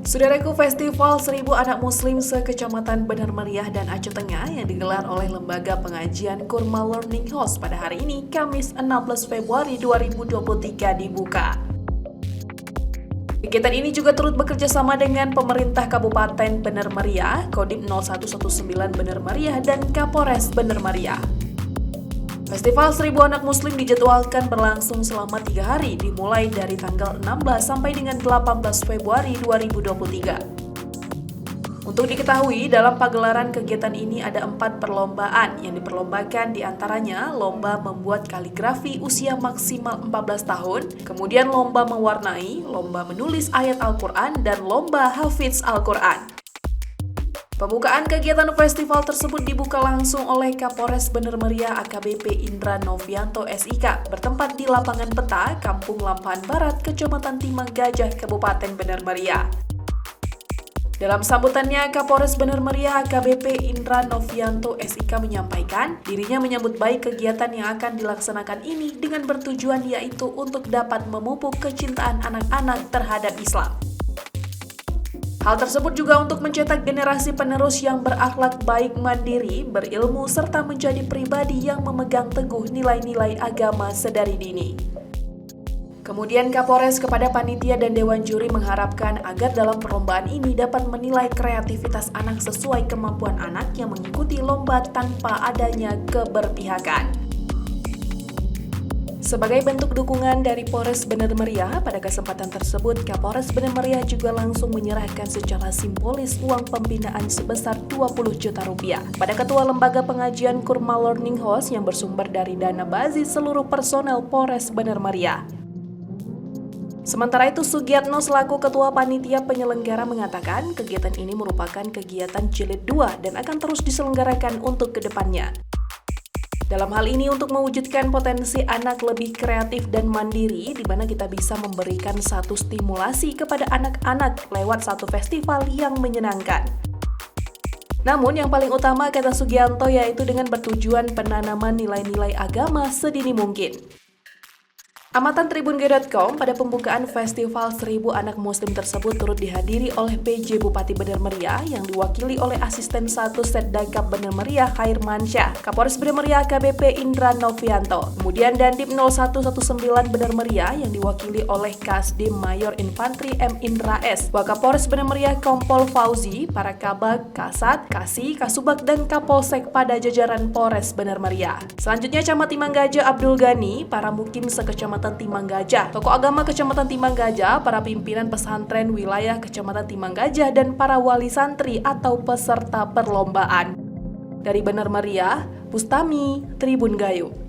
Saudaraku, Festival Seribu Anak Muslim se-Kecamatan Bener Meriah dan Aceh Tengah yang digelar oleh Lembaga Pengajian Kurma Learning House pada hari ini, Kamis 16 Februari 2023 dibuka. Kegiatan ini juga turut bekerja sama dengan pemerintah Kabupaten Bener Meriah, Kodim 0119 Bener Meriah, dan Kapolres Bener Meriah. Festival Seribu Anak Muslim dijadwalkan berlangsung selama 3 hari, dimulai dari tanggal 16 sampai dengan 18 Februari 2023. Untuk diketahui, dalam pagelaran kegiatan ini ada 4 perlombaan yang diperlombakan, diantaranya lomba membuat kaligrafi usia maksimal 14 tahun, kemudian lomba mewarnai, lomba menulis ayat Al-Quran, dan lomba hafidz Al-Quran. Pembukaan kegiatan festival tersebut dibuka langsung oleh Kapolres Bener Meriah AKBP Indra Novianto SIK bertempat di lapangan peta Kampung Lampahan Barat, Kecamatan Timang Gajah, Kabupaten Bener Meriah. Dalam sambutannya, Kapolres Bener Meriah AKBP Indra Novianto SIK menyampaikan dirinya menyambut baik kegiatan yang akan dilaksanakan ini dengan bertujuan yaitu untuk dapat memupuk kecintaan anak-anak terhadap Islam. Hal tersebut juga untuk mencetak generasi penerus yang berakhlak baik, mandiri, berilmu, serta menjadi pribadi yang memegang teguh nilai-nilai agama sedari dini. Kemudian Kapolres kepada panitia dan Dewan Juri mengharapkan agar dalam perlombaan ini dapat menilai kreativitas anak sesuai kemampuan anak yang mengikuti lomba tanpa adanya keberpihakan. Sebagai bentuk dukungan dari Polres Bener Meriah, pada kesempatan tersebut Kapolres Bener Meriah juga langsung menyerahkan secara simbolis uang pembinaan sebesar 20 juta rupiah pada Ketua Lembaga Pengajian Kurma Learning House yang bersumber dari dana bazi seluruh personel Polres Bener Meriah. Sementara itu, Sugiyatno selaku Ketua Panitia Penyelenggara mengatakan kegiatan ini merupakan kegiatan jilid 2 dan akan terus diselenggarakan untuk kedepannya. Dalam hal ini untuk mewujudkan potensi anak lebih kreatif dan mandiri, di mana kita bisa memberikan satu stimulasi kepada anak-anak lewat satu festival yang menyenangkan. Namun yang paling utama, kata Sugianto, yaitu dengan bertujuan penanaman nilai-nilai agama sedini mungkin. Amatan Tribun.com, pada pembukaan Festival Seribu Anak Muslim tersebut turut dihadiri oleh PJ Bupati Bener Meriah yang diwakili oleh Asisten 1 Setdagap Bener Meriah Khairmansyah, Kapolres Bener Meriah AKBP Indra Novianto, kemudian Dandim 0119 Bener Meriah yang diwakili oleh Kasdim Mayor Infantri M. Indra S, Wakapolres Bener Meriah Kompol Fauzi, para Kabag, Kasat, Kasih, Kasubag, dan Kapolsek pada jajaran Polres Bener Meriah. Selanjutnya Camat Timang Gajah Abdul Ghani, para Mukim se-Kecamatan Timang Gajah, tokoh agama Kecamatan Timang Gajah, para pimpinan pesantren wilayah Kecamatan Timang Gajah, dan para wali santri atau peserta perlombaan. Dari Bener Meriah, Bustami, Tribun Gayo.